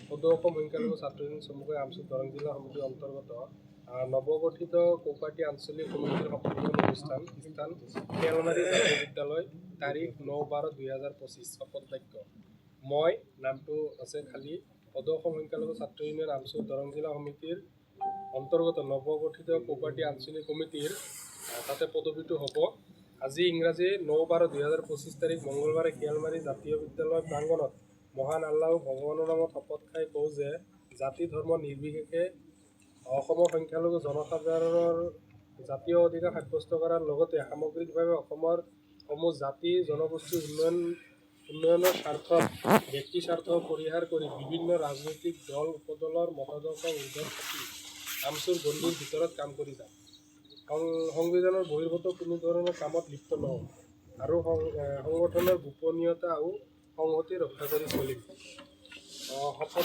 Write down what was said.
সদৌ অসম সংখ্যালঘু ছাত্ৰ ইউনিয়ন চমুকৈ আমচুক দৰং জিলা সমিতিৰ অন্তৰ্গত নৱগঠিত কৌপাটি আঞ্চলিক সমিতিৰ শপতগ্ৰহণ অনুষ্ঠান স্থান শিয়ালমাৰী জাতীয় বিদ্যালয় তাৰিখ 9/12/2025 শপত বাক্য মই নামটো আছে খালী সদৌ অসম সংখ্যালঘু ছাত্ৰ ইউনিয়ন আমচুক দৰং জিলা সমিতিৰ অন্তৰ্গত নৱগঠিত কৌপাটি আঞ্চলিক সমিতিৰ তাতে পদবীটো হ'ব আজি ইংৰাজী 9/12/2025 তাৰিখ মঙলবাৰে শিয়ালমাৰী জাতীয় বিদ্যালয় প্ৰাংগণত মহান আল্লাহ ভগৱানৰ নামত শপত খাই কওঁ যে জাতি ধৰ্ম নিৰ্বিশেষে অসমৰ সংখ্যালঘু জনসাধাৰণৰ জাতীয় অধিকাৰ সাব্যস্ত কৰাৰ লগতে সামগ্ৰিকভাৱে অসমৰ সমূহ জাতি জনগোষ্ঠীৰ উন্নয়নৰ স্বাৰ্থত ব্যক্তি স্বাৰ্থ পৰিহাৰ কৰি বিভিন্ন ৰাজনৈতিক দল উপদলৰ মতাদৰ্শ ঊৰ্ধত থাকি আমচুৰ গণ্ডিৰ ভিতৰত কাম কৰি যাম। সংবিধানৰ বহিৰ্ভূত কোনো ধৰণৰ কামত লিপ্ত নহওঁ আৰু সংগঠনৰ গোপনীয়তা আৰু সংহতি ৰক্ষা কৰি চলিম। শপত